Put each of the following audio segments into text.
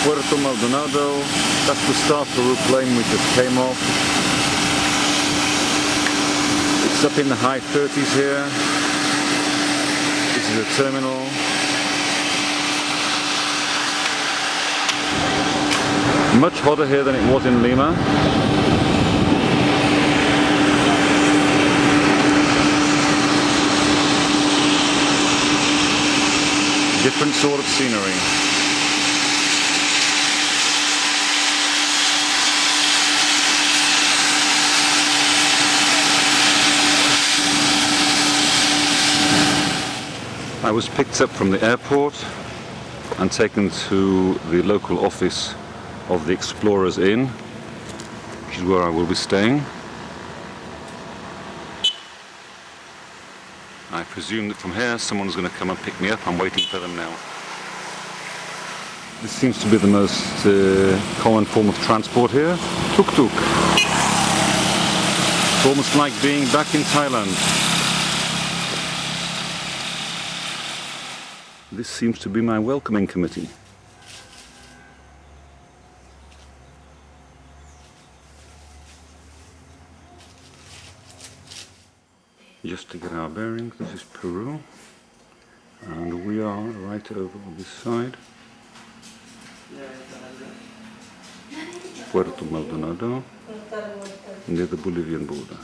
Puerto Maldonado. That's the Star Peru plane we just came off. It's up in the high 30s here. This is the terminal. Much hotter here than it was in Lima. Different sort of scenery. I was picked up from the airport and taken to the local office of the Explorers Inn, which is where I will be staying. I presume that from here someone's going to come and pick me up. I'm waiting for them now. This seems to be the most common form of transport here. Tuk-tuk. It's almost like being back in Thailand. This seems to be my welcoming committee. Just to get our bearings, this is Peru, and we are right over on this side. Puerto Maldonado, near the Bolivian border.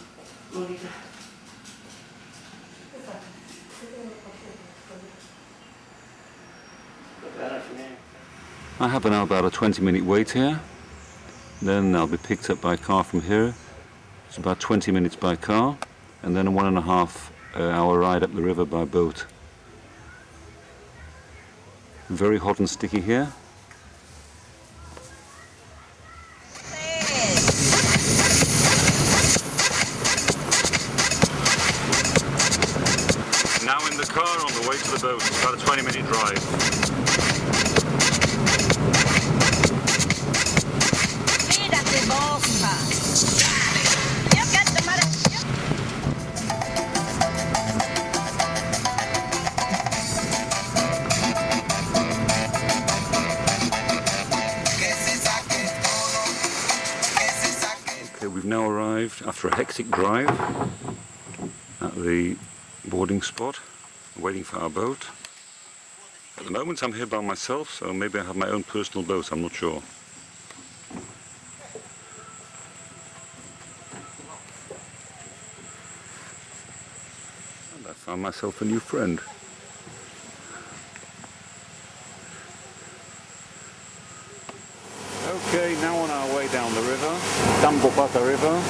I have now about a 20-minute wait here. Then I'll be picked up by car from here. It's about 20 minutes by car, and then a 1.5 hour ride up the river by boat. Very hot and sticky here. Now in the car on the way to the boat. It's about a 20-minute drive. We've now arrived after a hectic drive at the boarding spot, waiting for our boat. At the moment I'm here by myself, so maybe I have my own personal boat, I'm not sure. And I found myself a new friend. Okay, now on our way down the river, Tambopata River.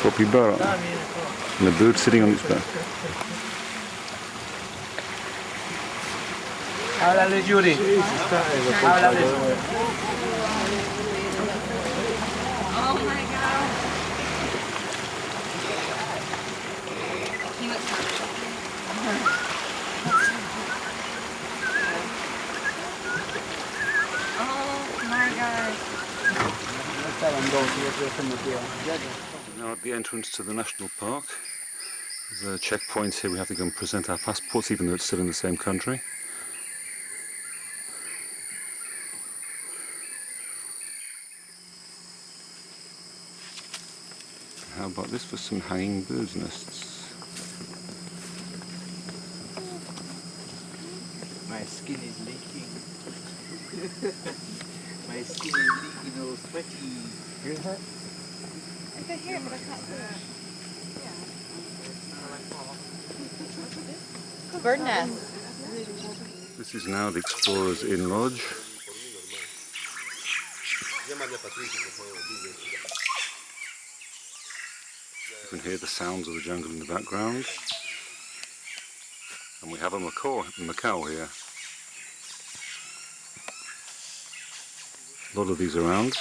capybara. And a bird sitting on its back. Háblale, Yuri. Háblale. Oh my god. He looks Oh my god. Now at the entrance to the national park. There's a checkpoint here. We have to go and present our passports, even though it's still in the same country. How about this for some hanging birds' nests? My skin is leaking. My skin is leaking, all sweaty. Hear that? I can hear it, but I can't see it. Bird nest. This is now the Explorers Inn Lodge. You can hear the sounds of the jungle in the background. And we have a macaw here. A lot of these around.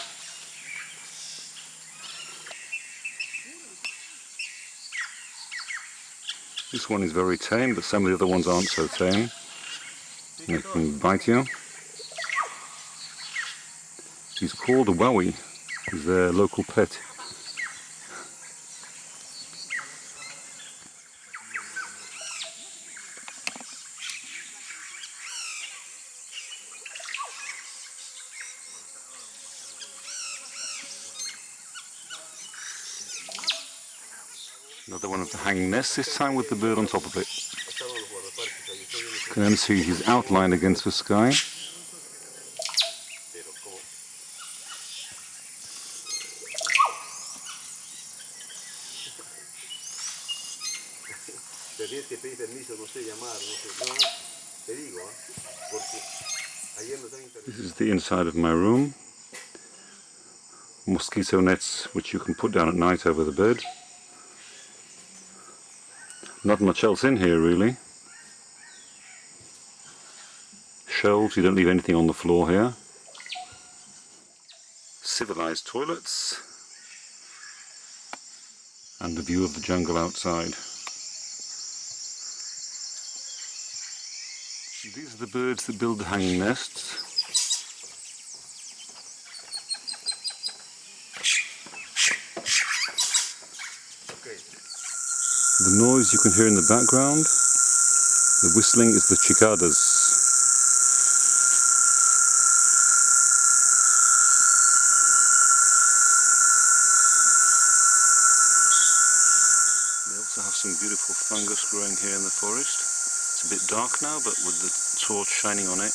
This one is very tame, but some of the other ones aren't so tame. And they can bite you. He's called a wowie. He's their local pet. Another one of the hanging nests, this time with the bird on top of it. You can then see his outline against the sky. This is the inside of my room. Mosquito nets which you can put down at night over the bed. Not much else in here really. Shelves, you don't leave anything on the floor here. Civilized toilets. And the view of the jungle outside. These are the birds that build the hanging nests. The noise you can hear in the background, the whistling is the cicadas. They also have some beautiful fungus growing here in the forest. It's a bit dark now, but with the torch shining on it, you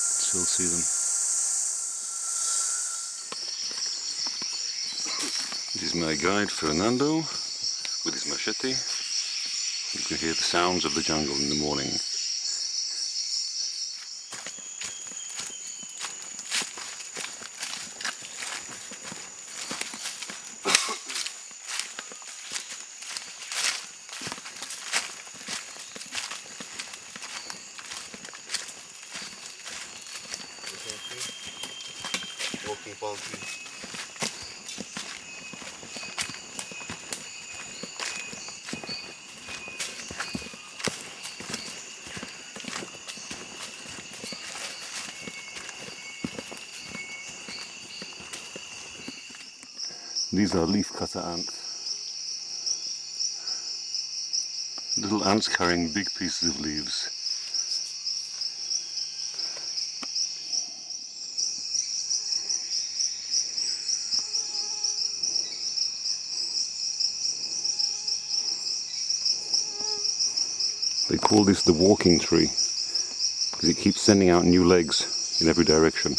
can still see them. This is my guide Fernando with his machete. You can hear the sounds of the jungle in the morning. Walking palm tree. These are leaf cutter ants. Little ants carrying big pieces of leaves. They call this the walking tree because it keeps sending out new legs in every direction.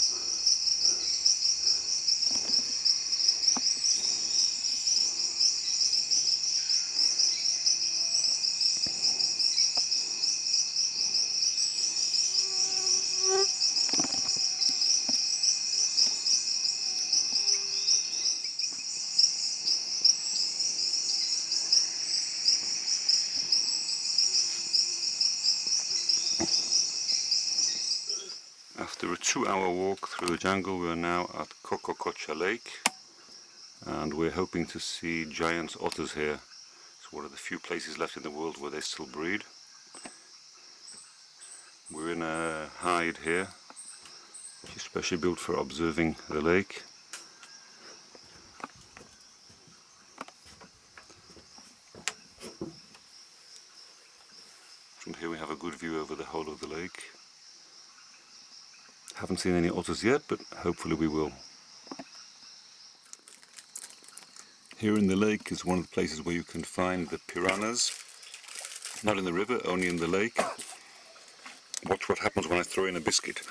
After a 2-hour walk through the jungle, we are now at Kokokocha Lake, and we're hoping to see giant otters here. It's one of the few places left in the world where they still breed. We're in a hide here, which is specially built for observing the lake. From here we have a good view over the whole of the lake. Haven't seen any otters yet, but hopefully we will. Here in the lake is one of the places where you can find the piranhas. Not in the river, only in the lake. Watch what happens when I throw in a biscuit.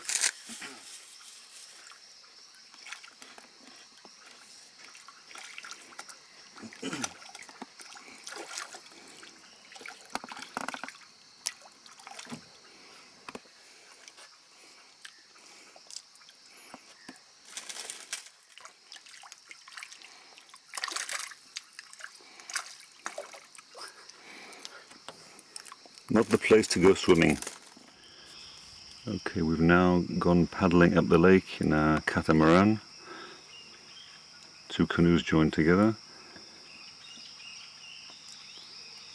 Not the place to go swimming. Okay, we've now gone paddling up the lake in a catamaran. 2 canoes joined together.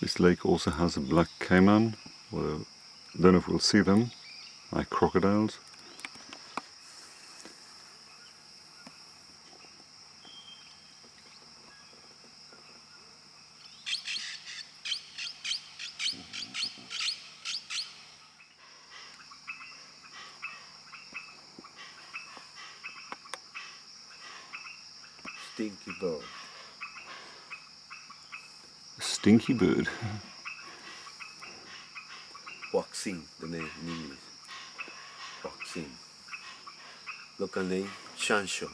This lake also has a black caiman. Well, I don't know if we'll see them, like crocodiles. Stinky bird. A stinky bird. Waxing, the name in English. Waxing. Local name, Shansho.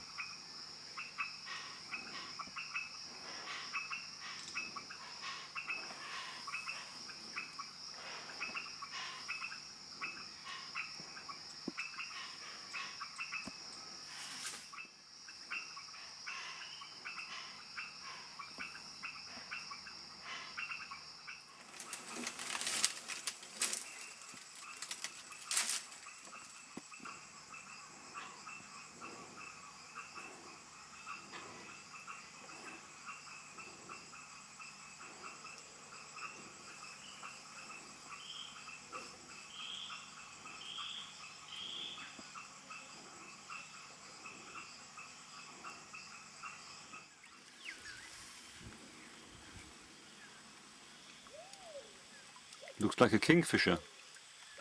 Looks like a kingfisher.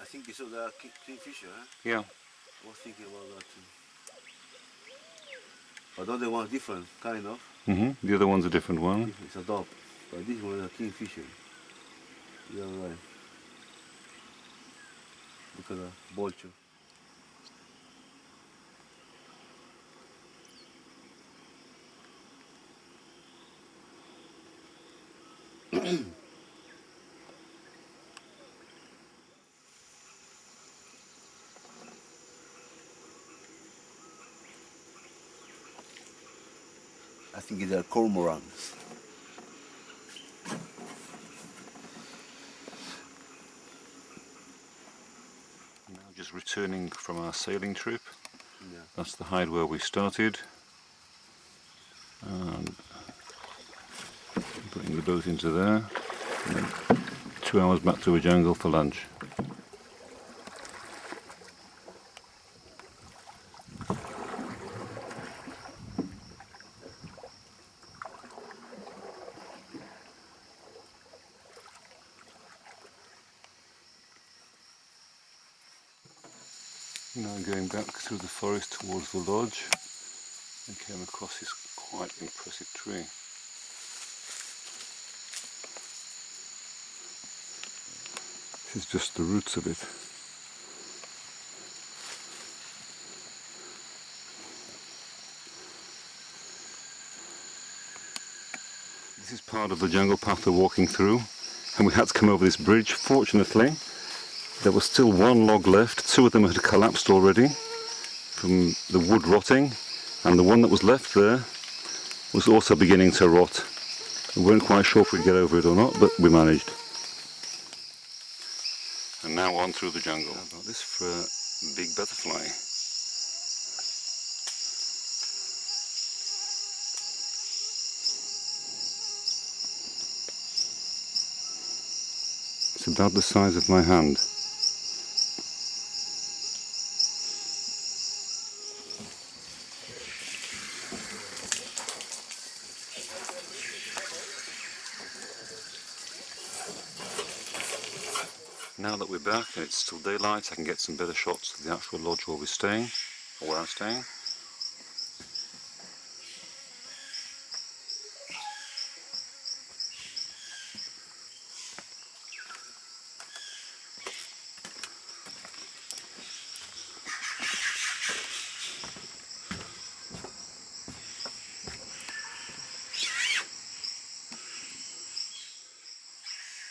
I think it's the kingfisher, huh? Yeah. I was thinking about that too. But the other one's different, kind of. The other one's a different one. It's a dog. But this one is a kingfisher. You're right. Look at the vulture. I think they're cormorants. Now just returning from our sailing trip. Yeah. That's the hide where we started. And putting the boat into there. And then 2 hours back to a jungle for lunch. Now going back through the forest towards the lodge, and came across this quite impressive tree. This is just the roots of it. This is part of the jungle path we're walking through, and we had to come over this bridge. Fortunately, there was still one log left. 2 of them had collapsed already from the wood rotting, and the one that was left there was also beginning to rot. We weren't quite sure if we'd get over it or not, but we managed. And now on through the jungle. How about this for a big butterfly? It's about the size of my hand. Now that we're back and it's still daylight, I can get some better shots of the actual lodge where we're staying, or where I'm staying.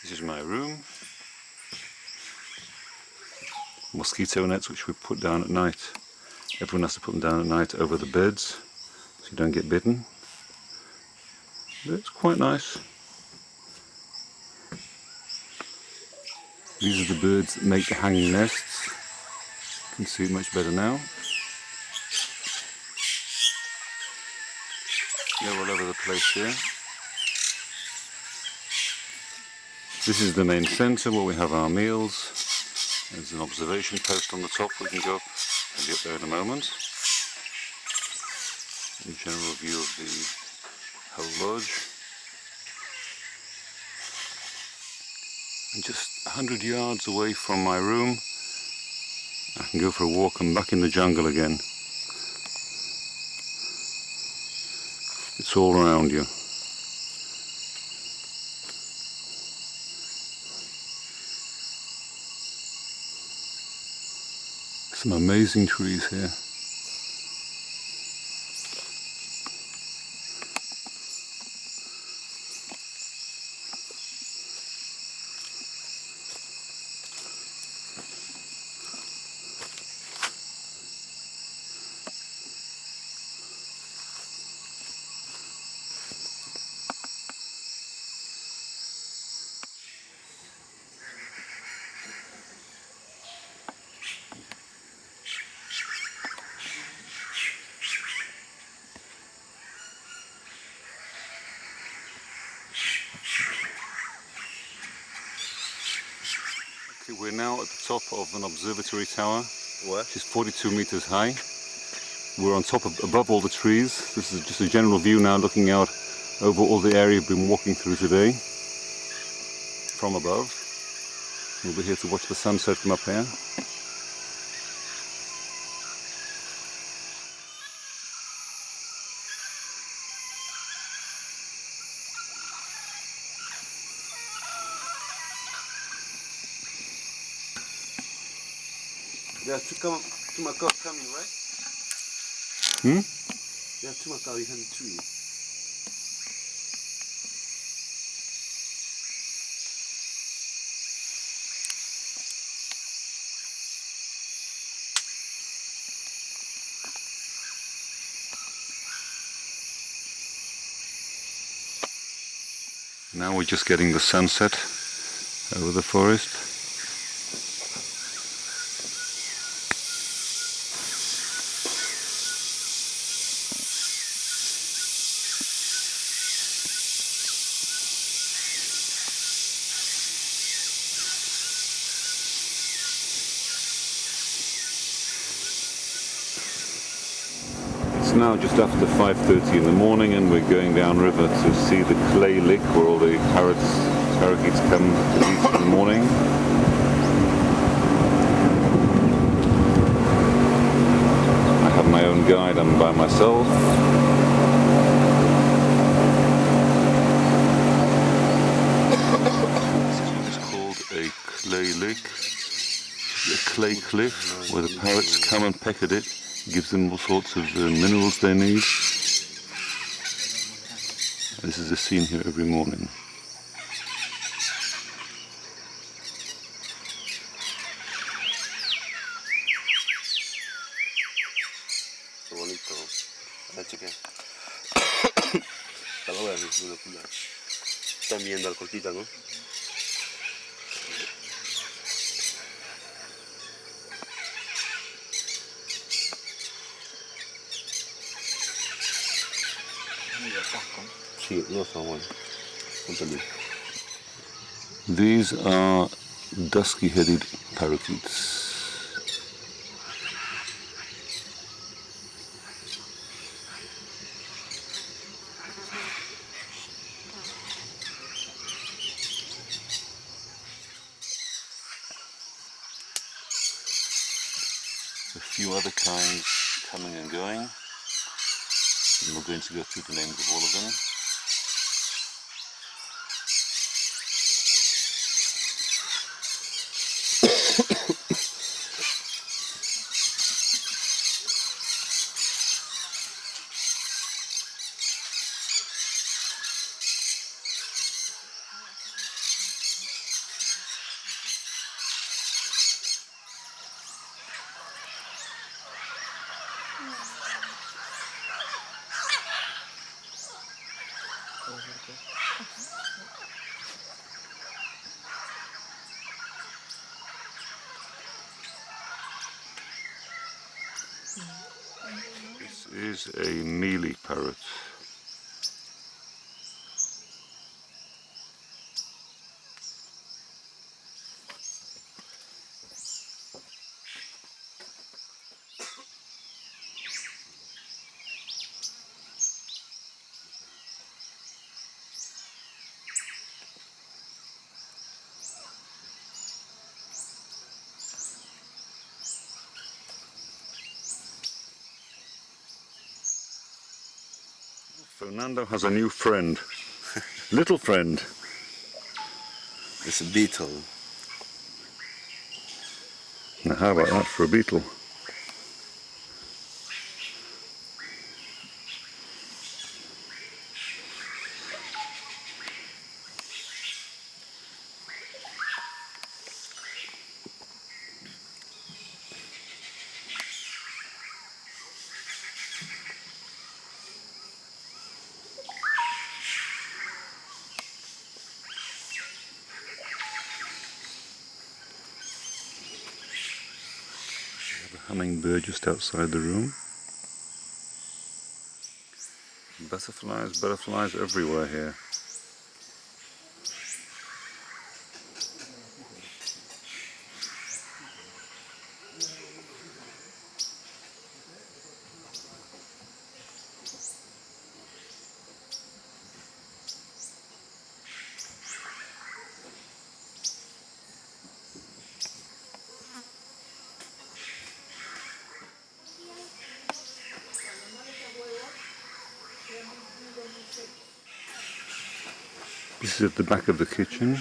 This is my room. Mosquito nets which we put down at night. Everyone has to put them down at night over the beds so you don't get bitten. But it's quite nice. These are the birds that make the hanging nests. You can see it much better now. They're all over the place here. This is the main centre where we have our meals. There's an observation post on the top. We can go and get there in a moment. A general view of the whole lodge. And just 100 yards away from my room, I can go for a walk and back in the jungle again. It's all around you. Some amazing trees here. Okay, we're now at the top of an observatory tower, which is 42 meters high. We're on top of, above all the trees. This is just a general view now, looking out over all the area we've been walking through today from above. We'll be here to watch the sunset from up here. There are two macaws coming, right? Hmm? There are two macaws behind the tree. Now we're just getting the sunset over the forest. It's now just after 5:30 in the morning and we're going downriver to see the clay lick where all the parakeets come to eat in the morning. I have my own guide, I'm by myself. This is what is called a clay lick, a clay cliff where the parrots come and peck at it. Gives them all sorts of minerals they need. This is a scene here every morning. Qué bonito. A ver, cheque. Está la verdad, es una pila. Están viendo al cortita, ¿no? Sí, no son buenos. These are dusky-headed parakeets. A few other kinds coming and going, and we're going to go through the names of all of them. This is a mealy parrot. Fernando has a new friend. Little friend. It's a beetle. Now how about that for a beetle? Hummingbird just outside the room. Butterflies everywhere here. This is at the back of the kitchen.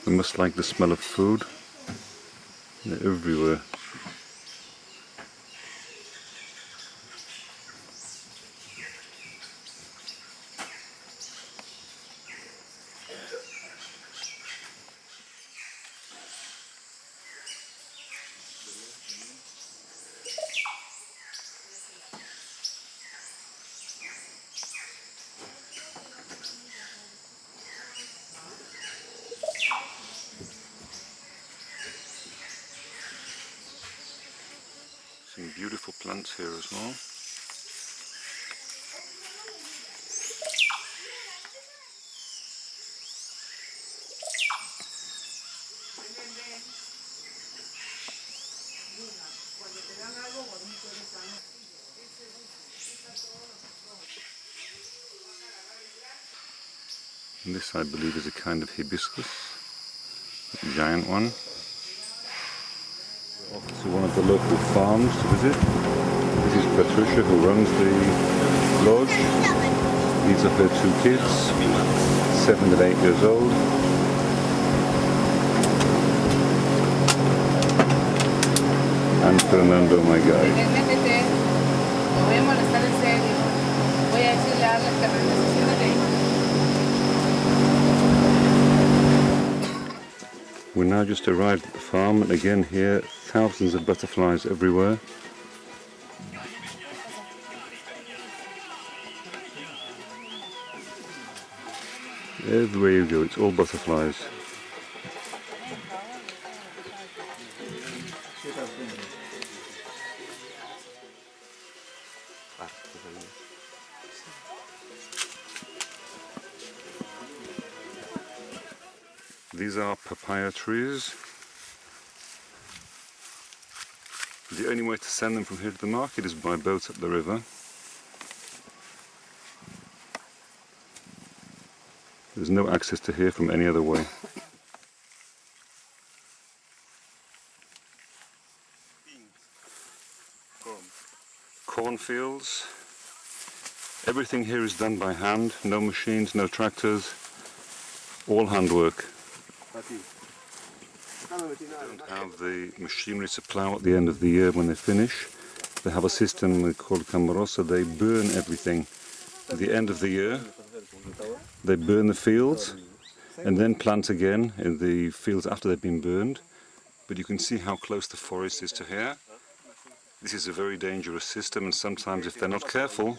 They must like the smell of food. They're everywhere. Some beautiful plants here as well. And this, I believe, is a kind of hibiscus, a giant one. We're off to one of the local farms to visit. This is Patricia, who runs the lodge. These are her two kids, 7 and 8 years old. And Fernando, my guide. We now just arrived at the farm, and again here, thousands of butterflies everywhere. Everywhere you go, it's all butterflies. These are papaya trees. The only way to send them from here to the market is by boat up the river. There's no access to here from any other way. Cornfields. Everything here is done by hand, no machines, no tractors, all handwork. Don't have the machinery to plough at the end of the year when they finish. They have a system called Camarosa. They burn everything at the end of the year. They burn the fields and then plant again in the fields after they've been burned. But you can see how close the forest is to here. This is a very dangerous system, and sometimes if they're not careful,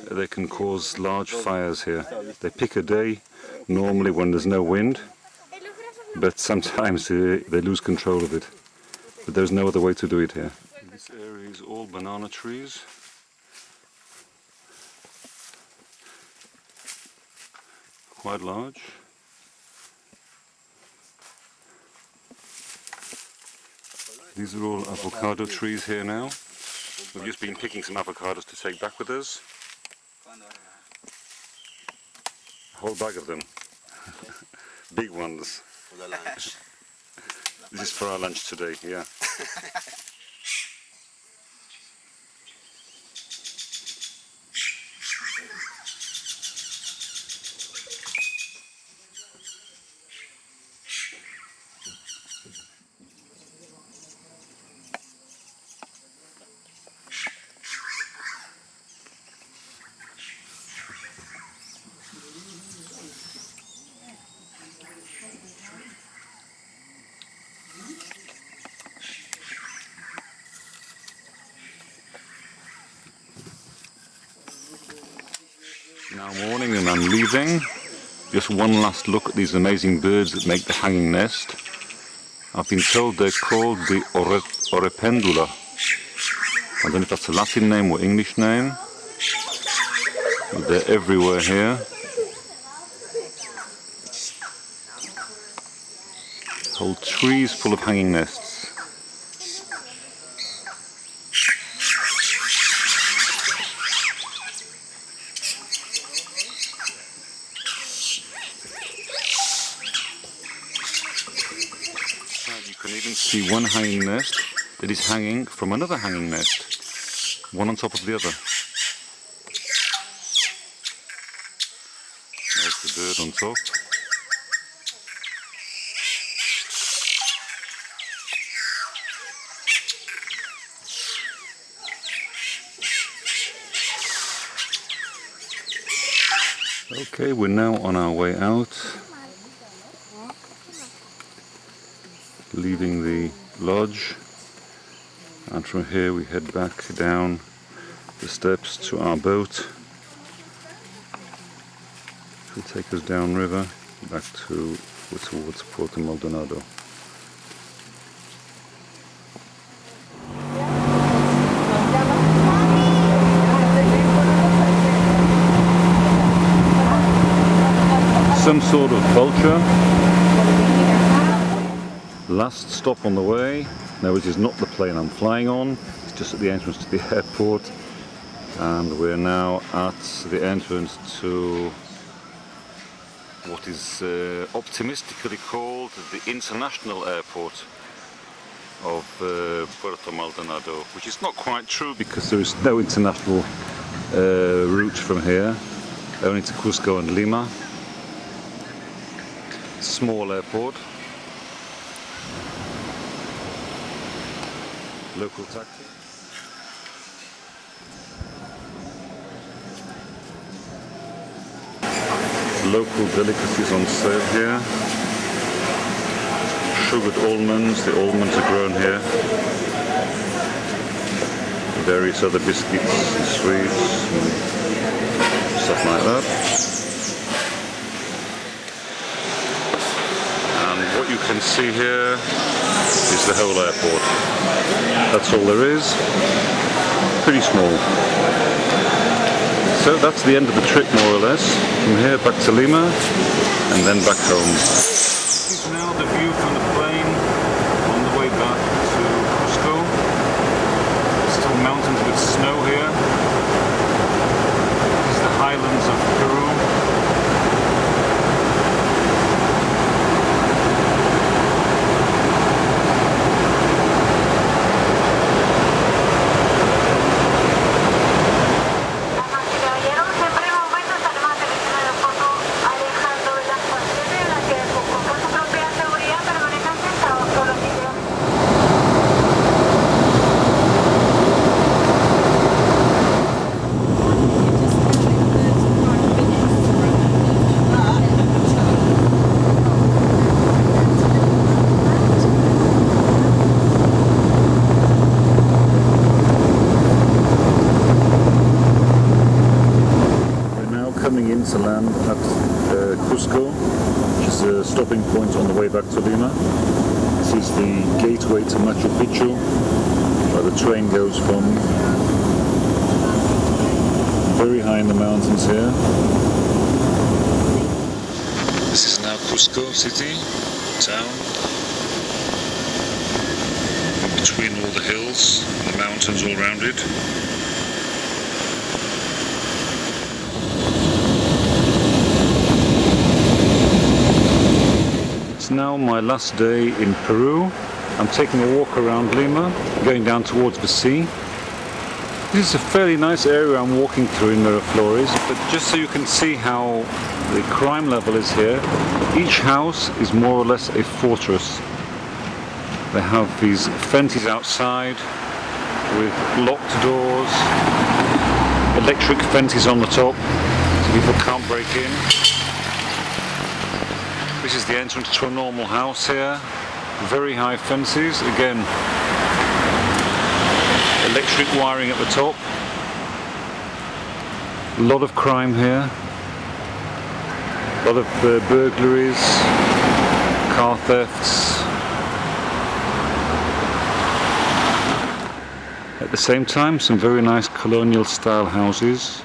they can cause large fires here. They pick a day, normally when there's no wind, but sometimes they lose control of it. But there's no other way to do it here. This area is all banana trees. Quite large. These are all avocado trees here now. We've just been picking some avocados to take back with us. A whole bag of them. Big ones. This is for our lunch today, yeah. Now morning and I'm leaving. Just one last look at these amazing birds that make the hanging nest. I've been told they're called the orependula. I don't know if that's a Latin name or English name, but they're everywhere here. Whole trees full of hanging nests. You can even see one hanging nest that is hanging from another hanging nest, one on top of the other. There's the bird on top. Okay, we're now on our way out, leaving the lodge, and from here we head back down the steps to our boat. It will take us downriver back towards Puerto Maldonado. Some sort of vulture. Last stop on the way. Now, it is not the plane I'm flying on, it's just at the entrance to the airport, and we're now at the entrance to what is optimistically called the international airport of Puerto Maldonado, which is not quite true because there is no international route from here, only to Cusco and Lima. Small airport. Local taxi. Local delicacies on sale here. Sugared almonds. The almonds are grown here. Various other biscuits and sweets and stuff like that. What you can see here is the whole airport. That's all there is. Pretty small. So that's the end of the trip, more or less. From here back to Lima and then back home. the view from the plane on the way back to Cusco. Still mountains with snow here. This is the highlands of Peru. To land at Cusco, which is a stopping point on the way back to Lima. This is the gateway to Machu Picchu, where the train goes from. Very high in the mountains here. This is now Cusco city, town. In between all the hills and the mountains all around it. Now my last day in Peru. I'm taking a walk around Lima, going down towards the sea. This is a fairly nice area I'm walking through in Miraflores, but just so you can see how the crime level is here, each house is more or less a fortress. They have these fences outside with locked doors, electric fences on the top so people can't break in. This is the entrance to a normal house here. Very high fences. Again, electric wiring at the top. A lot of crime here. A lot of burglaries, car thefts. At the same time, some very nice colonial style houses.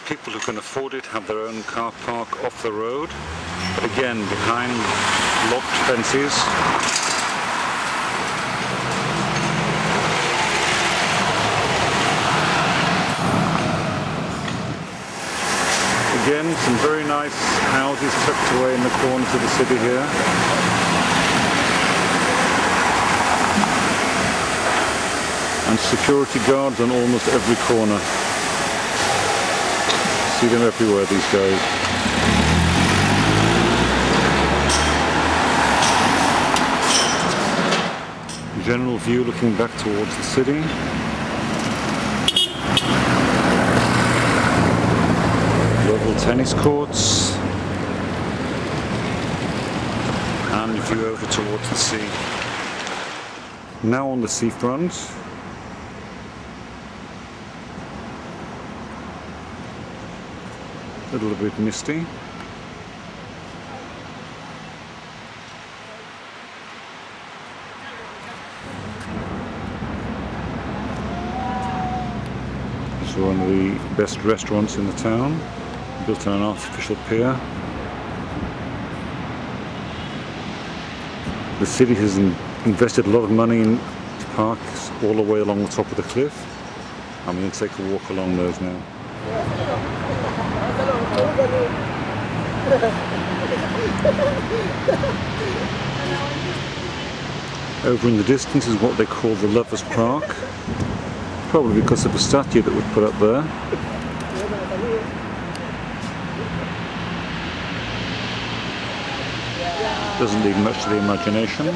People who can afford it have their own car park off the road, but again behind locked fences. Again, some very nice houses tucked away in the corners of the city here. And security guards on almost every corner. See them everywhere, these guys. General view looking back towards the city. Local tennis courts. And view over towards the sea. Now on the seafront. A little bit misty. It's one of the best restaurants in the town, built on an artificial pier. The city has invested a lot of money in parks all the way along the top of the cliff. I'm going to take a walk along those now. Over in the distance is what they call the Lovers' Park, probably because of a statue that was put up there. Doesn't leave much to the imagination.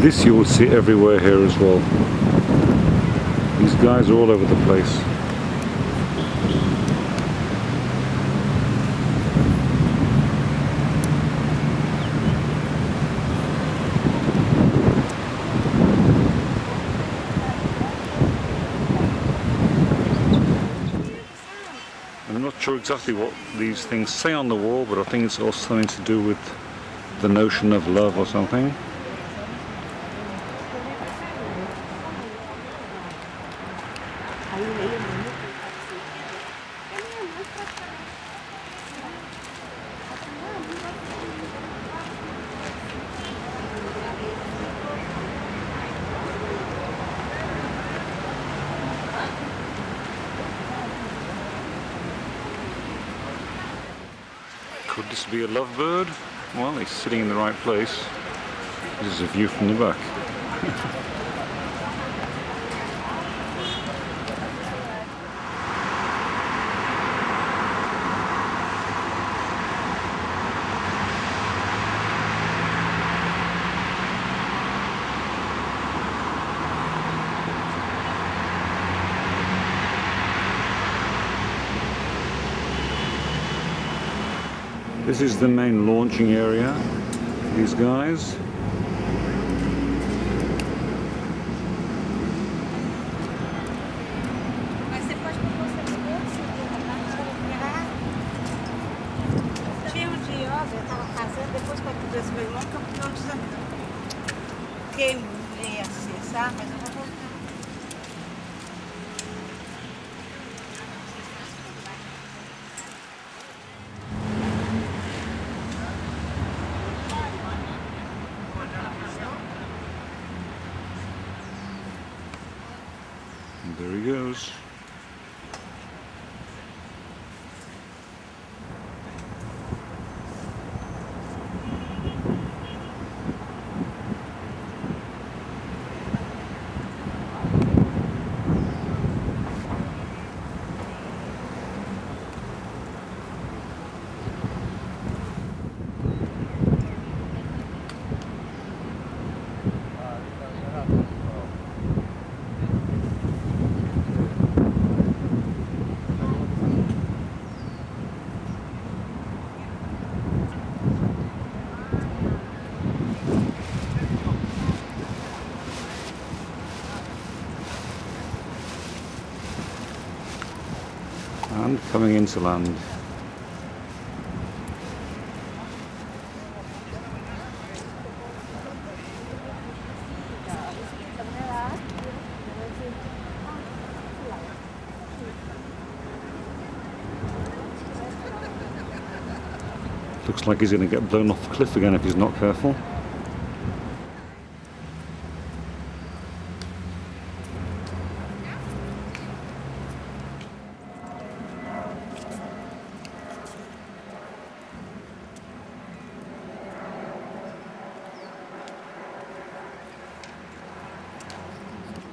This you will see everywhere here as well. These guys are all over the place. I'm not sure exactly what these things say on the wall, but I think it's also something to do with the notion of love or something. Could this be a lovebird? Well, it's sitting in the right place. This is a view from the back. This is the main launching area. These guys. Mas você pode propor filme de yoga, eu estava fazendo, depois que eu tive esse meu irmão, que eu queimei assim, sabe? Mas eu vou voltar. And there he goes. And coming into land. Looks like he's going to get blown off the cliff again if he's not careful.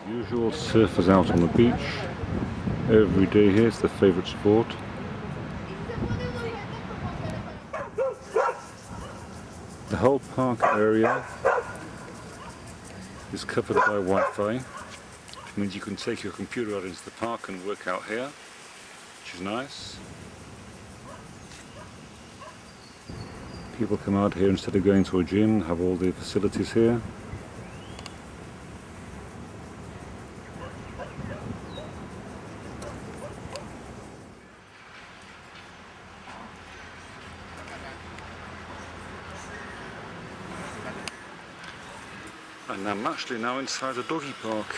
Usual surfers out on the beach every day here. It's their favourite sport. The whole park area is covered by Wi-Fi, which means you can take your computer out into the park and work out here, which is nice. People come out here instead of going to a gym, have all the facilities here. And I'm actually now inside the doggy park.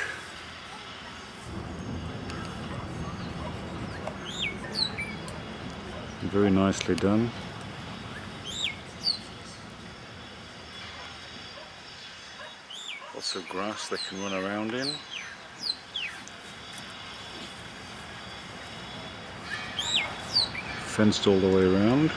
Very nicely done. Lots of grass they can run around in. Fenced all the way around.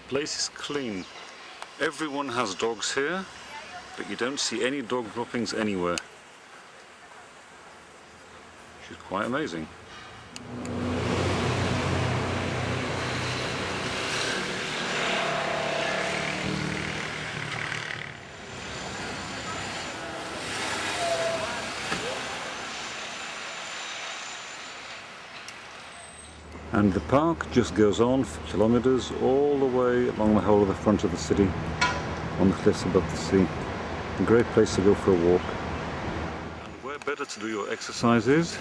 place is clean. Everyone has dogs here, but you don't see any dog droppings anywhere. Which is quite amazing. And the park just goes on for kilometres all the way along the whole of the front of the city, on the cliffs above the sea. A great place to go for a walk. And where better to do your exercises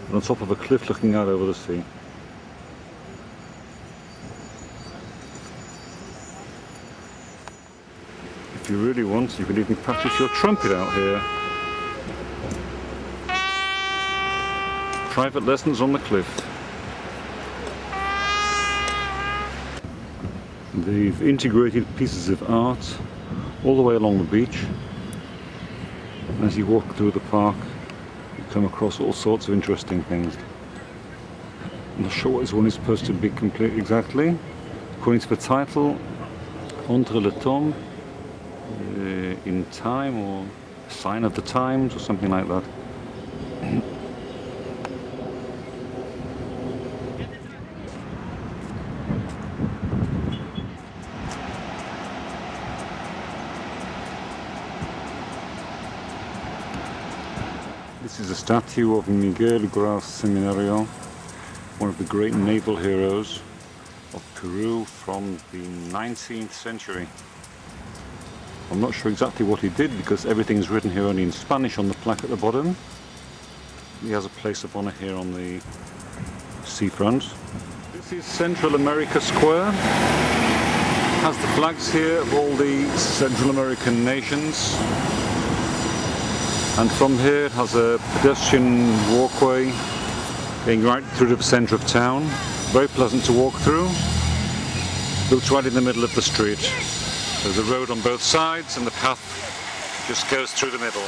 than on top of a cliff looking out over the sea. If you really want, you can even practice your trumpet out here. Private lessons on the cliff. They've integrated pieces of art all the way along the beach. As you walk through the park, you come across all sorts of interesting things. I'm not sure what this one is supposed to be completely exactly. According to the title, Entre le temps, in time, or sign of the times, or something like that. This is a statue of Miguel Grau Seminario, one of the great naval heroes of Peru from the 19th century. I'm not sure exactly what he did because everything is written here only in Spanish on the plaque at the bottom. He has a place of honor here on the seafront. This is Central America Square. It has the flags here of all the Central American nations. And from here it has a pedestrian walkway going right through to the centre of town. Very pleasant to walk through. Built right in the middle of the street. There's a road on both sides and the path just goes through the middle.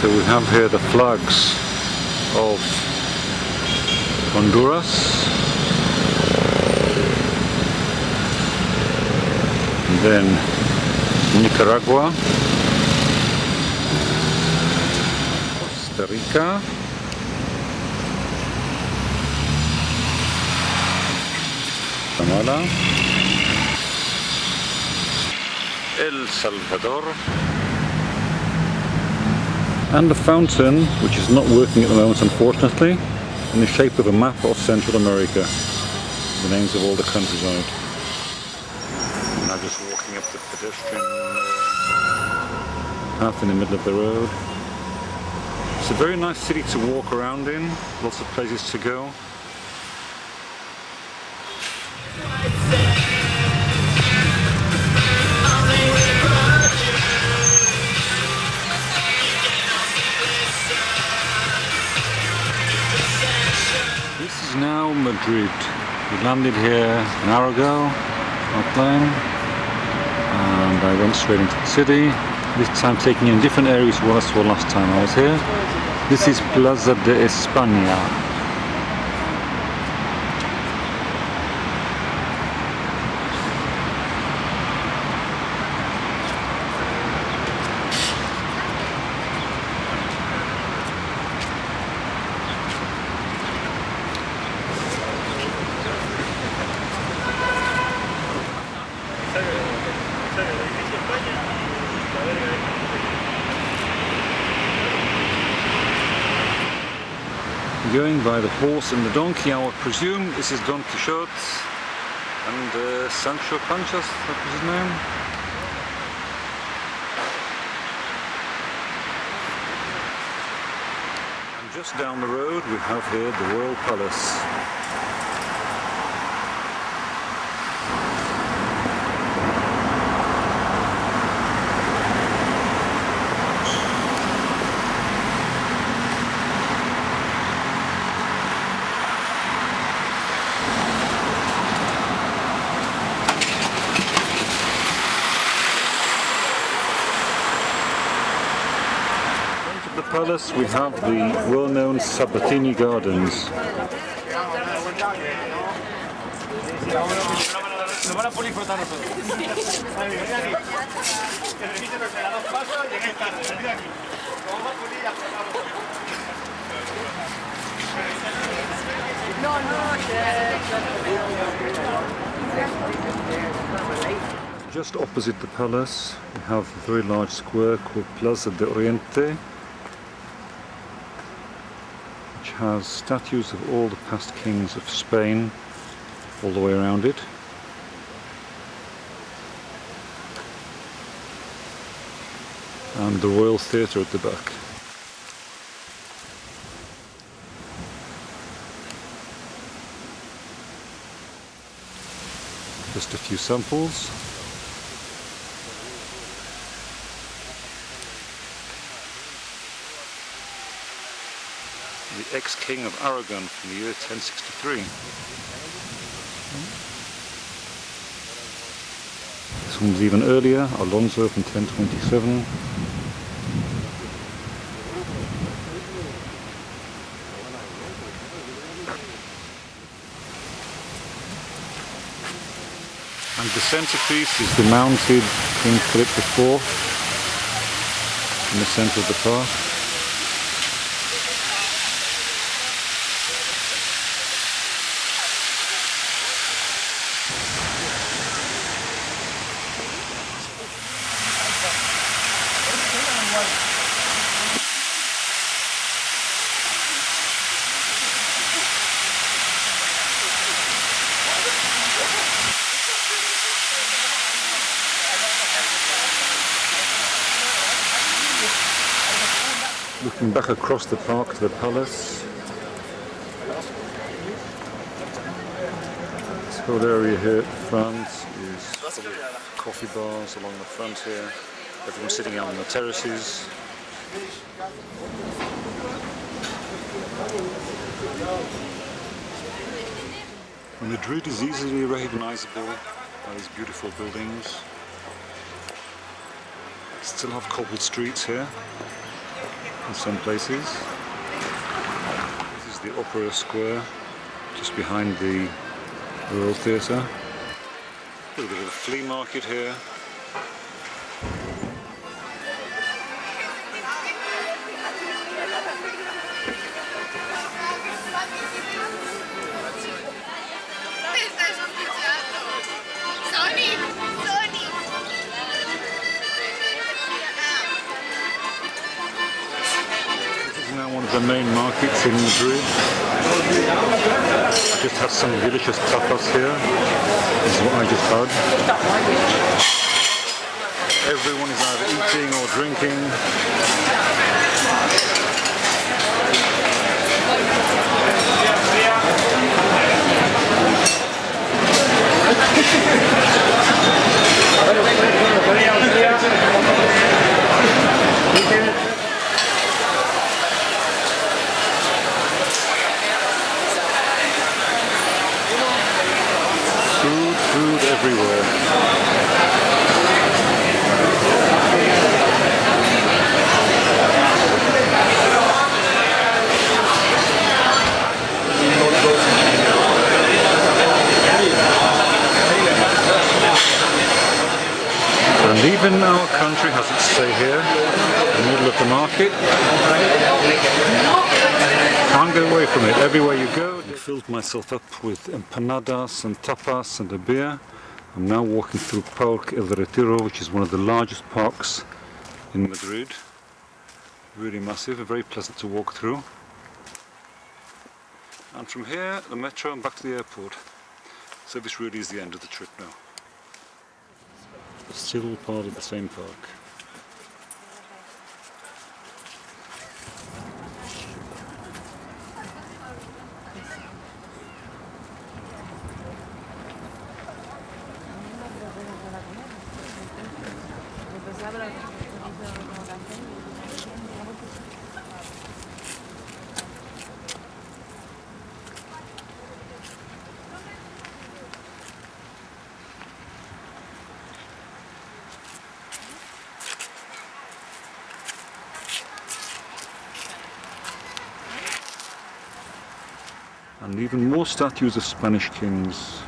So we have here the flags of Honduras, and then Nicaragua, Costa Rica, Guatemala, El Salvador, and the fountain, which is not working at the moment unfortunately, in the shape of a map of Central America, the names of all the countries on it. And I'm just walking up the pedestrian path in the middle of the road. It's a very nice city to walk around in, lots of places to go. This is now Madrid. We landed here an hour ago on a plane and I went straight into the city, this time taking in different areas to what I saw last time I was here. This is Plaza de España. Going by the horse and the donkey, I would presume this is Don Quixote and Sancho Panza, that was his name. And just down the road we have here the Royal Palace. palace we have the well-known Sabatini Gardens. Just opposite the palace we have a very large square called Plaza de Oriente, which has statues of all the past kings of Spain all the way around it. And the Royal Theatre at the back. Just a few samples. The ex-king of Aragon from the year 1063. This one's even earlier, Alonso from 1027. And the centerpiece is the mounted King Philip IV in the center of the park. Looking back across the park to the palace. This whole area here at the front is full of coffee bars along the front here. Everyone's sitting out on the terraces. Madrid is easily recognizable by these beautiful buildings. Still have cobbled streets here in some places. This is the Opera Square, just behind the Royal Theatre. A little bit of a flea market here. Now one of the main markets in Madrid. I just had some delicious tapas here. This is what I just had. Everyone is either eating or drinking. Food everywhere. And even our country has its say here, in the middle of the market. Can't get away from it. Everywhere you go. I filled myself up with empanadas and tapas and a beer. I'm now walking through Parque El Retiro, which is one of the largest parks in Madrid. Really massive, very pleasant to walk through. And from here, the metro and back to the airport. So this really is the end of the trip now. Still part of the same park. And even more statues of Spanish kings.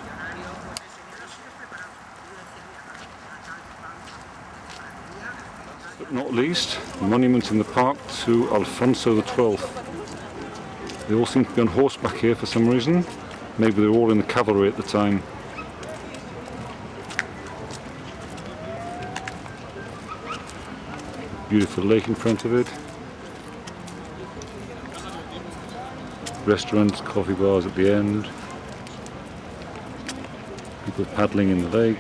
But not least, a monument in the park to Alfonso XII. They all seem to be on horseback here for some reason. Maybe they were all in the cavalry at the time. Beautiful lake in front of it. Restaurants, coffee bars at the end. People paddling in the lake.